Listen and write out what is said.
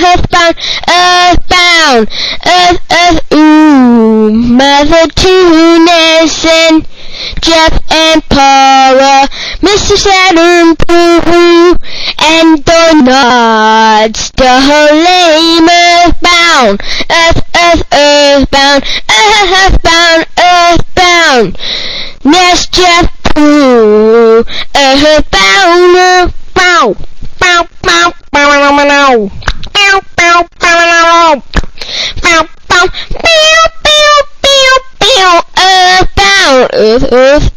earthbound, earthbound, ooh, Mother Tennyson, Jeff and Paula, Mr. Saturn, Pooh, and Donuts, the whole lame earthbound, earthbound, earthbound, yes, Jeff, Pooh, earthbound, bow, bow, bow, bow, bow, bow, bow, bow, bow, bow, bow, bow, bow, bow, bow, earthbound, earth,